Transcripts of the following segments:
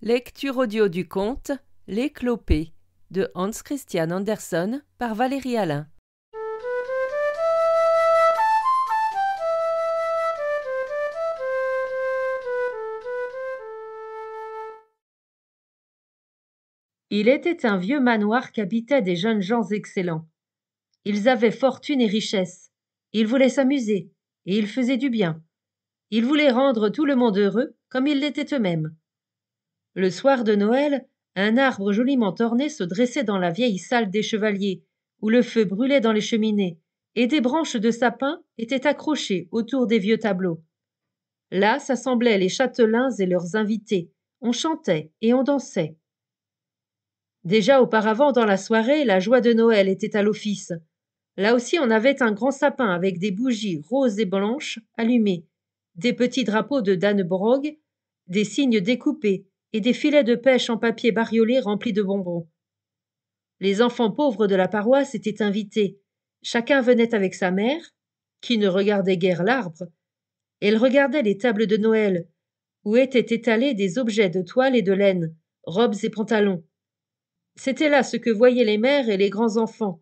Lecture audio du conte Les Clopés de Hans Christian Andersen par Valérie Alain. Il était un vieux manoir qu'habitaient des jeunes gens excellents. Ils avaient fortune et richesse. Ils voulaient s'amuser, et ils faisaient du bien. Ils voulaient rendre tout le monde heureux, comme ils l'étaient eux-mêmes. Le soir de Noël, un arbre joliment orné se dressait dans la vieille salle des chevaliers, où le feu brûlait dans les cheminées, et des branches de sapin étaient accrochées autour des vieux tableaux. Là s'assemblaient les châtelains et leurs invités. On chantait et on dansait. Déjà auparavant dans la soirée, la joie de Noël était à l'office. Là aussi on avait un grand sapin avec des bougies roses et blanches allumées, des petits drapeaux de Dannebrog, des cygnes découpés et des filets de pêche en papier bariolé remplis de bonbons. Les enfants pauvres de la paroisse étaient invités. Chacun venait avec sa mère, qui ne regardait guère l'arbre. Elle regardait les tables de Noël, où étaient étalés des objets de toile et de laine, robes et pantalons. C'était là ce que voyaient les mères et les grands enfants.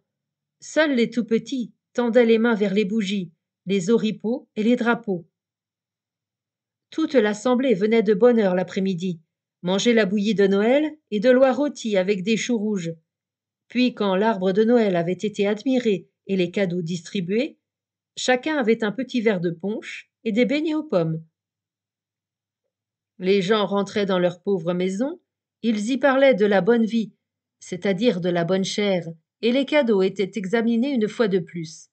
Seuls les tout petits tendaient les mains vers les bougies, les oripeaux et les drapeaux. Toute l'assemblée venait de bonne heure l'après-midi, manger la bouillie de Noël et de l'oie rôtie avec des choux rouges. Puis, quand l'arbre de Noël avait été admiré et les cadeaux distribués, chacun avait un petit verre de punch et des beignets aux pommes. Les gens rentraient dans leur pauvre maison, ils y parlaient de la bonne vie, c'est-à-dire de la bonne chère, et les cadeaux étaient examinés une fois de plus.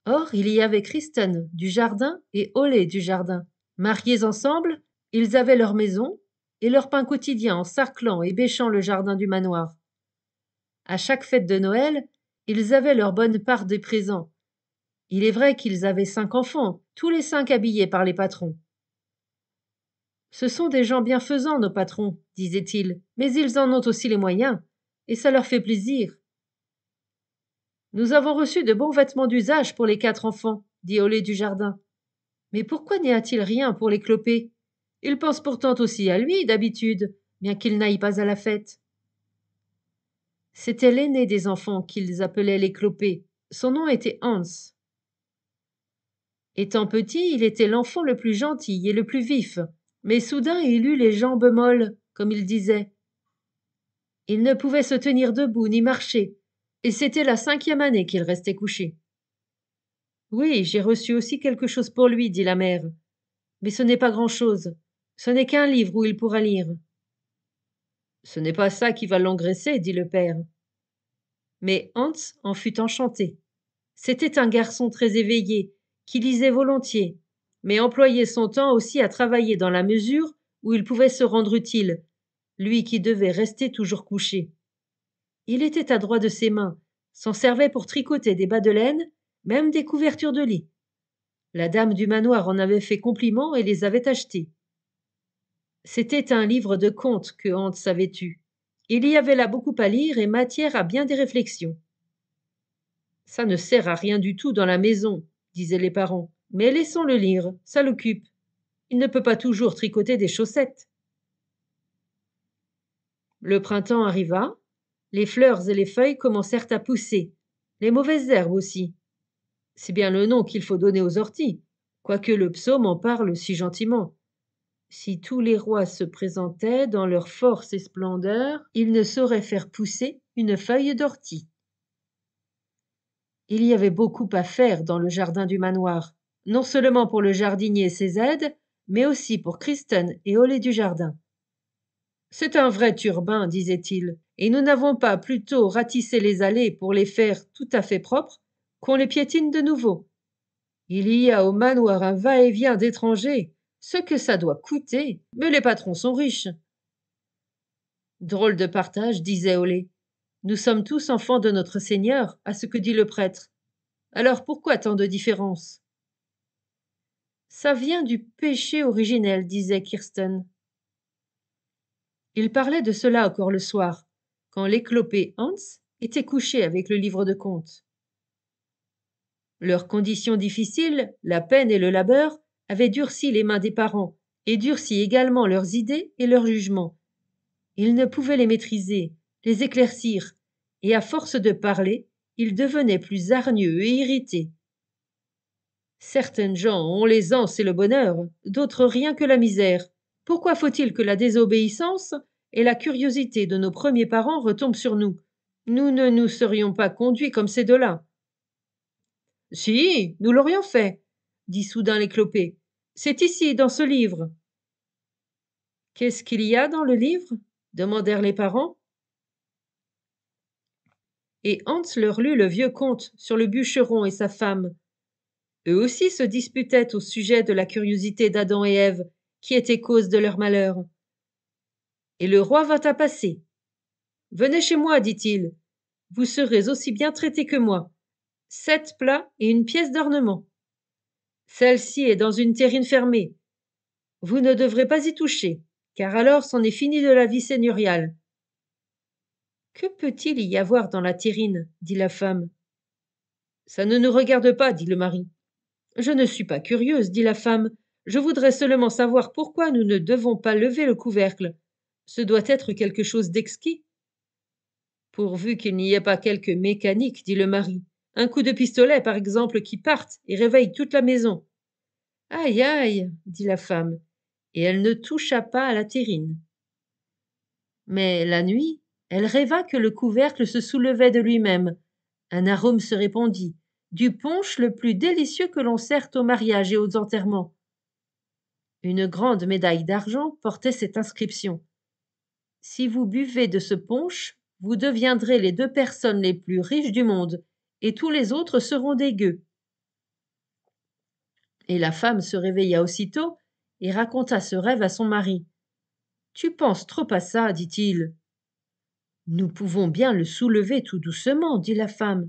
Or, il y avait Kristen du jardin et Olé du jardin. Mariés ensemble, ils avaient leur maison et leur pain quotidien en sarclant et bêchant le jardin du manoir. À chaque fête de Noël, ils avaient leur bonne part des présents. Il est vrai qu'ils avaient 5 enfants, tous les 5 habillés par les patrons. Ce sont des gens bienfaisants, nos patrons, disait-il, mais ils en ont aussi les moyens, et ça leur fait plaisir. Nous avons reçu de bons vêtements d'usage pour les 4 enfants, dit Olé du jardin. Mais pourquoi n'y a-t-il rien pour les clopés? Ils pensent pourtant aussi à lui, d'habitude, bien qu'ils n'aillent pas à la fête. C'était l'aîné des enfants qu'ils appelaient les clopés. Son nom était Hans. Étant petit, il était l'enfant le plus gentil et le plus vif, mais soudain il eut les jambes molles, comme il disait. Il ne pouvait se tenir debout ni marcher, et c'était la 5e année qu'il restait couché. Oui, j'ai reçu aussi quelque chose pour lui, dit la mère. Mais ce n'est pas grand-chose. Ce n'est qu'un livre où il pourra lire. Ce n'est pas ça qui va l'engraisser, dit le père. Mais Hans en fut enchanté. C'était un garçon très éveillé, qui lisait volontiers, mais employait son temps aussi à travailler dans la mesure où il pouvait se rendre utile, lui qui devait rester toujours couché. Il était adroit de ses mains, s'en servait pour tricoter des bas de laine, même des couvertures de lit. La dame du manoir en avait fait compliment et les avait achetés. C'était un livre de contes que Hans avait eu. Il y avait là beaucoup à lire et matière à bien des réflexions. Ça ne sert à rien du tout dans la maison, disaient les parents, mais laissons-le lire, ça l'occupe. Il ne peut pas toujours tricoter des chaussettes. Le printemps arriva, les fleurs et les feuilles commencèrent à pousser, les mauvaises herbes aussi. C'est bien le nom qu'il faut donner aux orties, quoique le psaume en parle si gentiment. Si tous les rois se présentaient dans leur force et splendeur, ils ne sauraient faire pousser une feuille d'ortie. Il y avait beaucoup à faire dans le jardin du manoir, non seulement pour le jardinier et ses aides, mais aussi pour Kristen et Olé du jardin. C'est un vrai turbin, disait-il, et nous n'avons pas plutôt ratissé les allées pour les faire tout à fait propres qu'on les piétine de nouveau. Il y a au manoir un va-et-vient d'étrangers, ce que ça doit coûter, mais les patrons sont riches. Drôle de partage, disait Olé. Nous sommes tous enfants de notre Seigneur, à ce que dit le prêtre. Alors pourquoi tant de différence? Ça vient du péché originel, disait Kirsten. Il parlait de cela encore le soir, quand l'éclopé Hans était couché avec le livre de contes. Leurs conditions difficiles, la peine et le labeur, avaient durci les mains des parents, et durcit également leurs idées et leurs jugements. Ils ne pouvaient les maîtriser, les éclaircir, et à force de parler, ils devenaient plus hargneux et irrités. Certaines gens ont l'aisance et le bonheur, d'autres rien que la misère. Pourquoi faut-il que la désobéissance et la curiosité de nos premiers parents retombent sur nous? Nous ne nous serions pas conduits comme ces deux-là. Si, nous l'aurions fait, dit soudain l'éclopé. C'est ici, dans ce livre. Qu'est-ce qu'il y a dans le livre? Demandèrent les parents. Et Hans leur lut le vieux conte sur le bûcheron et sa femme. Eux aussi se disputaient au sujet de la curiosité d'Adam et Ève, qui était cause de leur malheur. Et le roi vint à passer. Venez chez moi, dit-il. Vous serez aussi bien traités que moi. 7 plats et une pièce d'ornement. Celle-ci est dans une terrine fermée. Vous ne devrez pas y toucher, car alors c'en est fini de la vie seigneuriale. Que peut-il y avoir dans la terrine? Dit la femme. Ça ne nous regarde pas, dit le mari. Je ne suis pas curieuse, dit la femme. Je voudrais seulement savoir pourquoi nous ne devons pas lever le couvercle. Ce doit être quelque chose d'exquis. Pourvu qu'il n'y ait pas quelque mécanique, dit le mari. Un coup de pistolet, par exemple, qui parte et réveille toute la maison. Aïe, aïe, dit la femme, et elle ne toucha pas à la terrine. Mais la nuit, elle rêva que le couvercle se soulevait de lui-même. Un arôme se répandit, du punch le plus délicieux que l'on sert aux mariages et aux enterrements. Une grande médaille d'argent portait cette inscription. Si vous buvez de ce punch, vous deviendrez les 2 personnes les plus riches du monde, et tous les autres seront des gueux. Et la femme se réveilla aussitôt et raconta ce rêve à son mari. Tu penses trop à ça, dit-il. Nous pouvons bien le soulever tout doucement, dit la femme.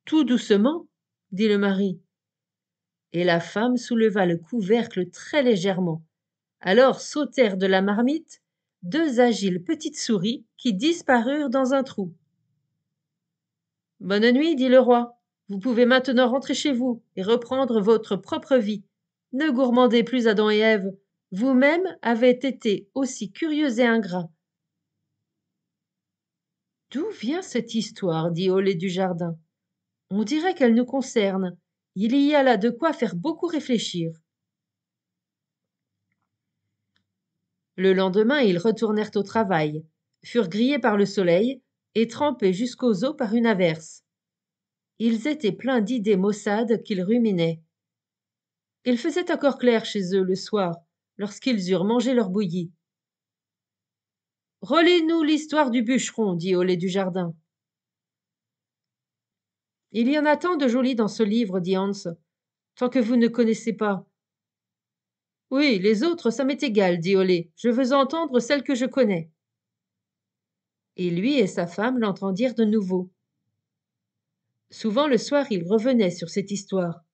Tout doucement, dit le mari. Et la femme souleva le couvercle très légèrement. Alors sautèrent de la marmite 2 agiles petites souris qui disparurent dans un trou. Bonne nuit, dit le roi. Vous pouvez maintenant rentrer chez vous et reprendre votre propre vie. Ne gourmandez plus Adam et Ève. Vous-même avez été aussi curieux et ingrat. D'où vient cette histoire? Dit Olé du Jardin. On dirait qu'elle nous concerne. Il y a là de quoi faire beaucoup réfléchir. Le lendemain, ils retournèrent au travail, furent grillés par le soleil et trempés jusqu'aux os par une averse. Ils étaient pleins d'idées maussades qu'ils ruminaient. Il faisait encore clair chez eux le soir, lorsqu'ils eurent mangé leur bouillie. Relis-nous l'histoire du bûcheron, dit Olé du Jardin. Il y en a tant de jolies dans ce livre, dit Hans, tant que vous ne connaissez pas. Oui, les autres, ça m'est égal, dit Olé. Je veux entendre celles que je connais. Et lui et sa femme l'entendirent de nouveau. Souvent le soir, il revenait sur cette histoire.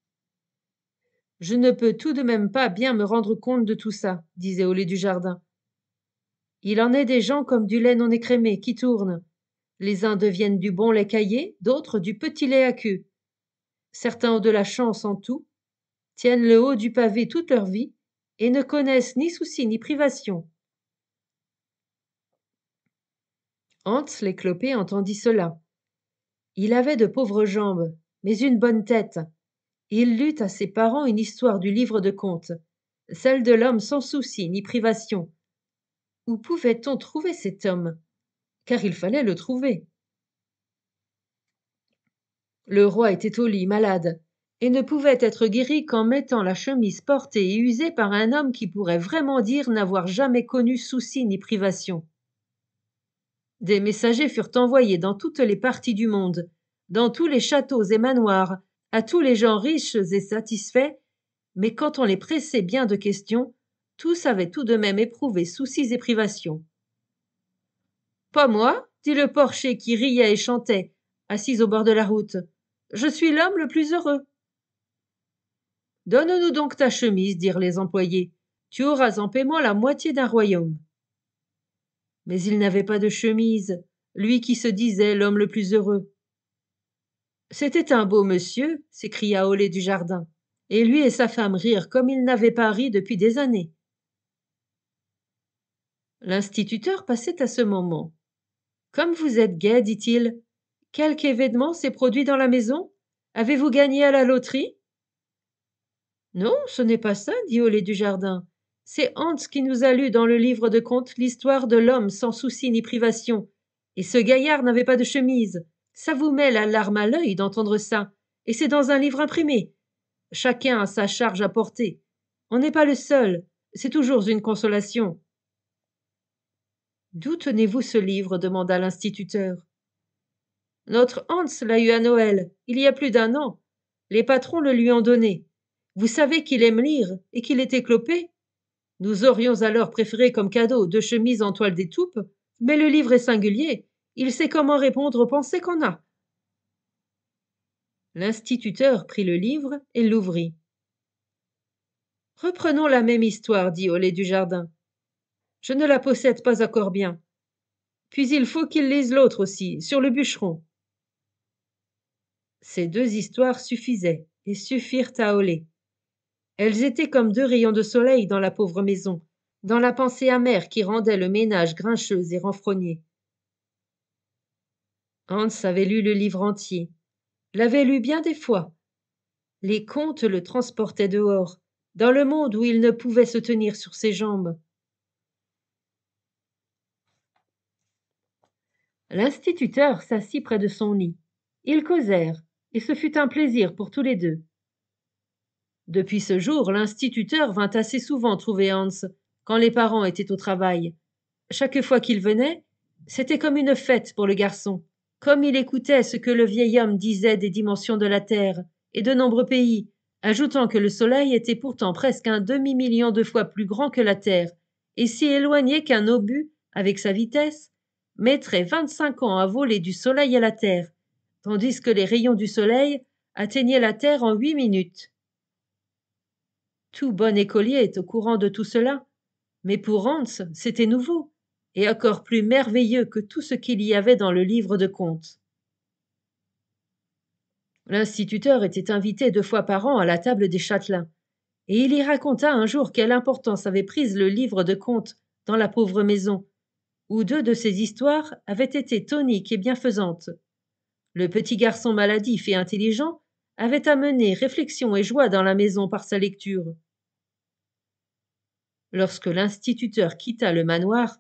Je ne peux tout de même pas bien me rendre compte de tout ça, disait Olé du Jardin. Il en est des gens comme du lait non écrémé qui tournent. Les uns deviennent du bon lait caillé, d'autres du petit lait à queue. Certains ont de la chance en tout, tiennent le haut du pavé toute leur vie et ne connaissent ni soucis ni privations. Hans l'éclopé entendit cela. Il avait de pauvres jambes, mais une bonne tête. Il lut à ses parents une histoire du livre de contes, celle de l'homme sans soucis ni privations. Où pouvait-on trouver cet homme? Car il fallait le trouver. Le roi était au lit, malade, et ne pouvait être guéri qu'en mettant la chemise portée et usée par un homme qui pourrait vraiment dire n'avoir jamais connu soucis ni privations. Des messagers furent envoyés dans toutes les parties du monde, dans tous les châteaux et manoirs, à tous les gens riches et satisfaits, mais quand on les pressait bien de questions, tous avaient tout de même éprouvé soucis et privations. Pas moi, dit le porcher qui riait et chantait, assis au bord de la route. Je suis l'homme le plus heureux. Donne-nous donc ta chemise, dirent les employés. Tu auras en paiement la moitié d'un royaume. Mais il n'avait pas de chemise, lui qui se disait l'homme le plus heureux. C'était un beau monsieur, s'écria Olé du Jardin, et lui et sa femme rirent comme ils n'avaient pas ri depuis des années. L'instituteur passait à ce moment. Comme vous êtes gai, dit-il. Quelque événement s'est produit dans la maison? Avez-vous gagné à la loterie? Non, ce n'est pas ça, dit Olé du jardin. C'est Hans qui nous a lu dans le livre de contes l'histoire de l'homme sans souci ni privation. Et ce gaillard n'avait pas de chemise. Ça vous met la larme à l'œil d'entendre ça. Et c'est dans un livre imprimé. Chacun a sa charge à porter. On n'est pas le seul. C'est toujours une consolation. D'où tenez-vous ce livre? Demanda l'instituteur. Notre Hans l'a eu à Noël, il y a plus d'un an. Les patrons le lui ont donné. Vous savez qu'il aime lire et qu'il est éclopé. Nous aurions alors préféré comme cadeau 2 chemises en toile d'étoupe, mais le livre est singulier. Il sait comment répondre aux pensées qu'on a. L'instituteur prit le livre et l'ouvrit. Reprenons la même histoire, dit Olé du jardin. Je ne la possède pas encore bien. Puis il faut qu'il lise l'autre aussi, sur le bûcheron. Ces 2 histoires suffisaient et suffirent à Olé. Elles étaient comme 2 rayons de soleil dans la pauvre maison, dans la pensée amère qui rendait le ménage grincheux et renfrogné. Hans avait lu le livre entier, l'avait lu bien des fois. Les contes le transportaient dehors, dans le monde où il ne pouvait se tenir sur ses jambes. L'instituteur s'assit près de son lit. Ils causèrent, et ce fut un plaisir pour tous les 2. Depuis ce jour, l'instituteur vint assez souvent trouver Hans, quand les parents étaient au travail. Chaque fois qu'il venait, c'était comme une fête pour le garçon, comme il écoutait ce que le vieil homme disait des dimensions de la Terre et de nombreux pays, ajoutant que le Soleil était pourtant presque un demi-million de fois plus grand que la Terre, et si éloigné qu'un obus, avec sa vitesse, mettrait 25 ans à voler du Soleil à la Terre, tandis que les rayons du Soleil atteignaient la Terre en 8 minutes. Tout bon écolier est au courant de tout cela, mais pour Hans, c'était nouveau, et encore plus merveilleux que tout ce qu'il y avait dans le livre de contes. L'instituteur était invité 2 fois par an à la table des châtelains, et il y raconta un jour quelle importance avait prise le livre de contes dans la pauvre maison, où 2 de ses histoires avaient été toniques et bienfaisantes. Le petit garçon maladif et intelligent avait amené réflexion et joie dans la maison par sa lecture. Lorsque l'instituteur quitta le manoir,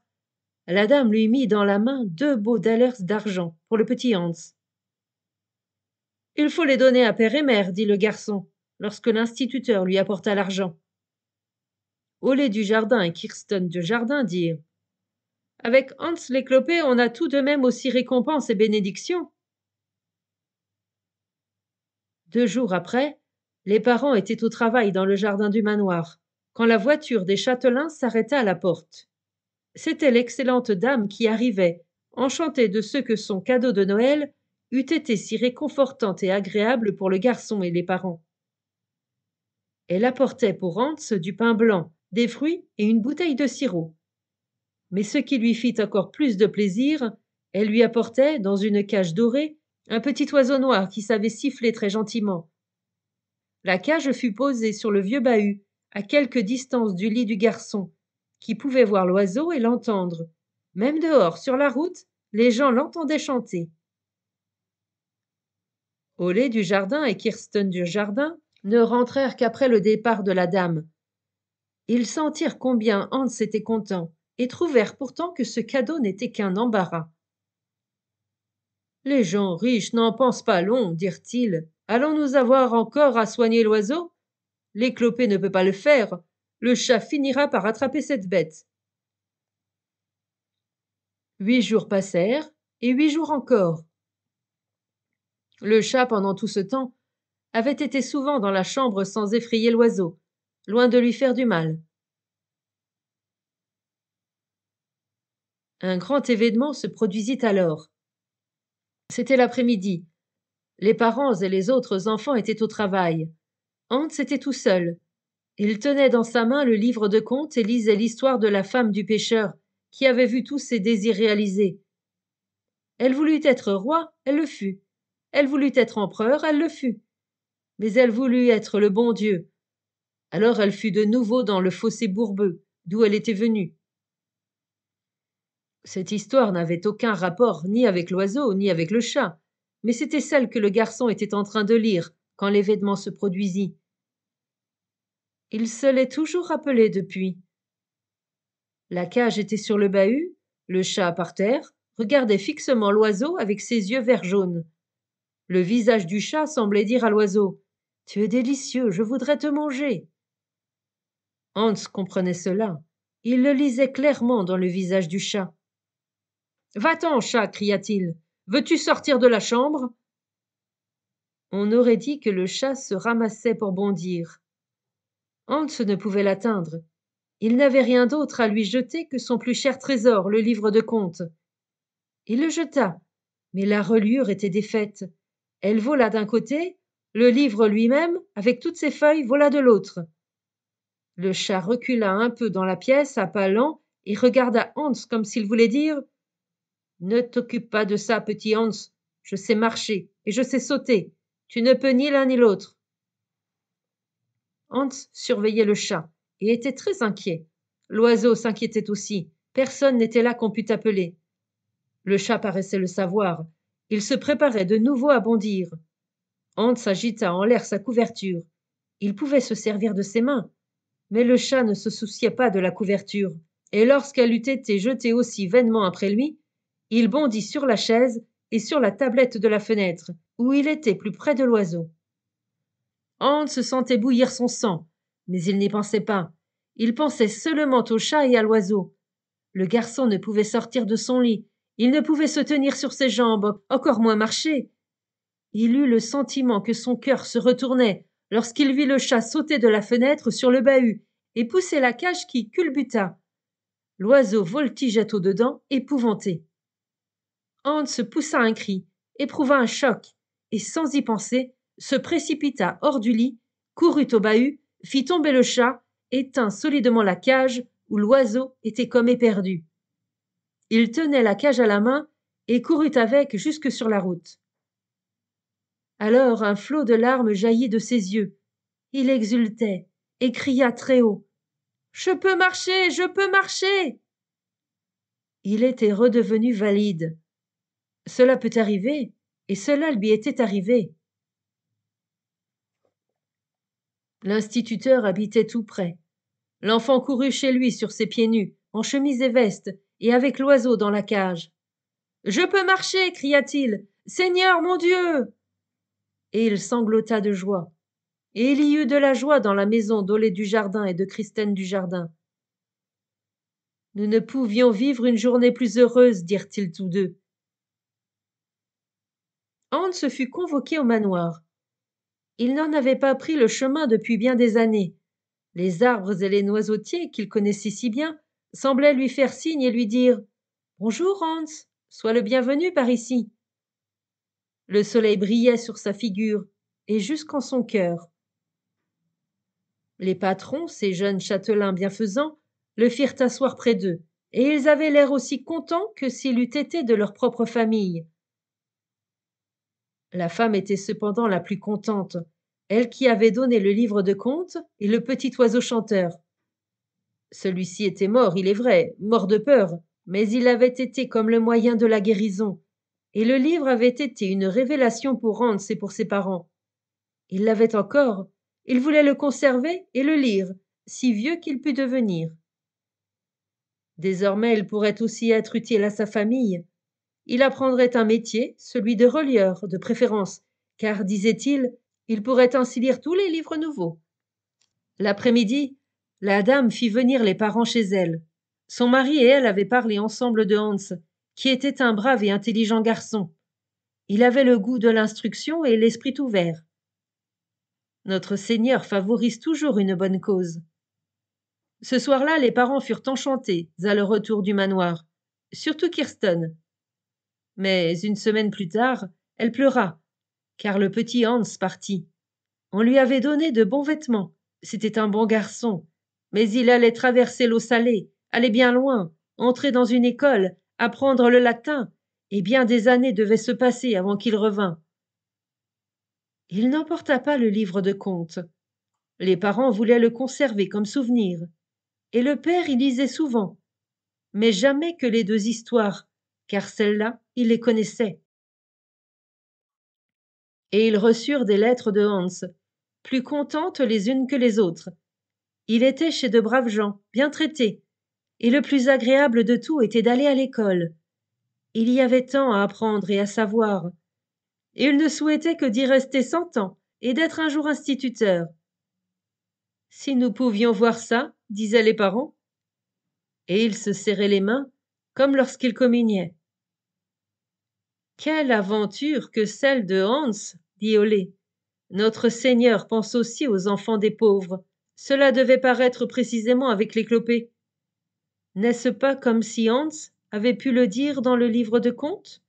la dame lui mit dans la main 2 beaux thalers d'argent pour le petit Hans. Il faut les donner à père et mère, dit le garçon, lorsque l'instituteur lui apporta l'argent. Olé du jardin et Kirsten du jardin dirent: Avec Hans l'éclopé, on a tout de même aussi récompense et bénédiction. 2 jours après, les parents étaient au travail dans le jardin du manoir, quand la voiture des châtelains s'arrêta à la porte. C'était l'excellente dame qui arrivait, enchantée de ce que son cadeau de Noël eût été si réconfortant et agréable pour le garçon et les parents. Elle apportait pour Hans du pain blanc, des fruits et une bouteille de sirop. Mais ce qui lui fit encore plus de plaisir, elle lui apportait, dans une cage dorée, un petit oiseau noir qui savait siffler très gentiment. La cage fut posée sur le vieux bahut, à quelque distance du lit du garçon, qui pouvait voir l'oiseau et l'entendre. Même dehors, sur la route, les gens l'entendaient chanter. Olé du jardin et Kirsten du jardin ne rentrèrent qu'après le départ de la dame. Ils sentirent combien Hans était content et trouvèrent pourtant que ce cadeau n'était qu'un embarras. Les gens riches n'en pensent pas long, dirent-ils. Allons-nous avoir encore à soigner l'oiseau? L'éclopé ne peut pas le faire. Le chat finira par attraper cette bête. 8 jours passèrent, et 8 jours encore. Le chat, pendant tout ce temps, avait été souvent dans la chambre sans effrayer l'oiseau, loin de lui faire du mal. Un grand événement se produisit alors. C'était l'après-midi. Les parents et les autres enfants étaient au travail. Hans était tout seul. Il tenait dans sa main le livre de contes et lisait l'histoire de la femme du pêcheur qui avait vu tous ses désirs réalisés. Elle voulut être roi, elle le fut. Elle voulut être empereur, elle le fut. Mais elle voulut être le bon Dieu. Alors elle fut de nouveau dans le fossé bourbeux, d'où elle était venue. Cette histoire n'avait aucun rapport ni avec l'oiseau ni avec le chat, mais c'était celle que le garçon était en train de lire quand l'événement se produisit. Il se l'est toujours rappelé depuis. La cage était sur le bahut, le chat par terre, regardait fixement l'oiseau avec ses yeux vert jaune. Le visage du chat semblait dire à l'oiseau: Tu es délicieux, je voudrais te manger. Hans comprenait cela. Il le lisait clairement dans le visage du chat. Va-t'en, chat, cria-t-il. Veux-tu sortir de la chambre? On aurait dit que le chat se ramassait pour bondir. Hans ne pouvait l'atteindre. Il n'avait rien d'autre à lui jeter que son plus cher trésor, le livre de contes. Il le jeta, mais la reliure était défaite. Elle vola d'un côté, le livre lui-même, avec toutes ses feuilles, vola de l'autre. Le chat recula un peu dans la pièce à pas lents et regarda Hans comme s'il voulait dire: Ne t'occupe pas de ça, petit Hans. Je sais marcher et je sais sauter. Tu ne peux ni l'un ni l'autre. Hans surveillait le chat et était très inquiet. L'oiseau s'inquiétait aussi. Personne n'était là qu'on pût appeler. Le chat paraissait le savoir. Il se préparait de nouveau à bondir. Hans agita en l'air sa couverture. Il pouvait se servir de ses mains. Mais le chat ne se souciait pas de la couverture, et lorsqu'elle eut été jetée aussi vainement après lui, il bondit sur la chaise et sur la tablette de la fenêtre, où il était plus près de l'oiseau. Hans sentait bouillir son sang, mais il n'y pensait pas. Il pensait seulement au chat et à l'oiseau. Le garçon ne pouvait sortir de son lit, il ne pouvait se tenir sur ses jambes, encore moins marcher. Il eut le sentiment que son cœur se retournait lorsqu'il vit le chat sauter de la fenêtre sur le bahut et pousser la cage qui culbuta. L'oiseau voltigeait au-dedans, épouvanté. Hans poussa un cri, éprouva un choc, et sans y penser, se précipita hors du lit, courut au bahut, fit tomber le chat, et tint solidement la cage où l'oiseau était comme éperdu. Il tenait la cage à la main et courut avec jusque sur la route. Alors un flot de larmes jaillit de ses yeux. Il exultait et cria très haut: Je peux marcher, je peux marcher! Il était redevenu valide. Cela peut arriver, et cela lui était arrivé. L'instituteur habitait tout près. L'enfant courut chez lui sur ses pieds nus, en chemise et veste, et avec l'oiseau dans la cage. Je peux marcher, cria-t-il. Seigneur, mon Dieu! Et il sanglota de joie. Et il y eut de la joie dans la maison d'Olé du Jardin et de Christine du Jardin. Nous ne pouvions vivre une journée plus heureuse, dirent-ils tous deux. Hans fut convoqué au manoir. Il n'en avait pas pris le chemin depuis bien des années. Les arbres et les noisetiers, qu'il connaissait si bien, semblaient lui faire signe et lui dire: Bonjour, Hans, sois le bienvenu par ici. Le soleil brillait sur sa figure et jusqu'en son cœur. Les patrons, ces jeunes châtelains bienfaisants, le firent asseoir près d'eux, et ils avaient l'air aussi contents que s'il eût été de leur propre famille. La femme était cependant la plus contente, elle qui avait donné le livre de contes et le petit oiseau chanteur. Celui-ci était mort, il est vrai, mort de peur, mais il avait été comme le moyen de la guérison, et le livre avait été une révélation pour Hans et pour ses parents. Il l'avait encore, il voulait le conserver et le lire, si vieux qu'il pût devenir. Désormais, il pourrait aussi être utile à sa famille. Il apprendrait un métier, celui de relieur, de préférence, car, disait-il, il pourrait ainsi lire tous les livres nouveaux. L'après-midi, la dame fit venir les parents chez elle. Son mari et elle avaient parlé ensemble de Hans, qui était un brave et intelligent garçon. Il avait le goût de l'instruction et l'esprit ouvert. Notre Seigneur favorise toujours une bonne cause. Ce soir-là, les parents furent enchantés à leur retour du manoir, surtout Kirsten. Mais une semaine plus tard, elle pleura, car le petit Hans partit. On lui avait donné de bons vêtements, c'était un bon garçon, mais il allait traverser l'eau salée, aller bien loin, entrer dans une école, apprendre le latin, et bien des années devaient se passer avant qu'il revînt. Il n'emporta pas le livre de contes. Les parents voulaient le conserver comme souvenir, et le père y lisait souvent. mais jamais que les 2 histoires, car celles-là, il les connaissait. Et ils reçurent des lettres de Hans, plus contentes les unes que les autres. Il était chez de braves gens, bien traités, et le plus agréable de tout était d'aller à l'école. Il y avait tant à apprendre et à savoir. Il ne souhaitait que d'y rester 100 ans et d'être un jour instituteur. Si nous pouvions voir ça, disaient les parents. Et ils se serraient les mains, comme lorsqu'ils communiaient. Quelle aventure que celle de Hans, dit Olé. Notre Seigneur pense aussi aux enfants des pauvres. Cela devait paraître précisément avec les clopés. N'est-ce pas comme si Hans avait pu le dire dans le livre de contes?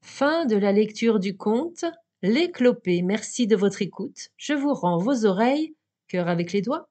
Fin de la lecture du conte Les clopés. Merci de votre écoute. Je vous rends vos oreilles, cœur avec les doigts.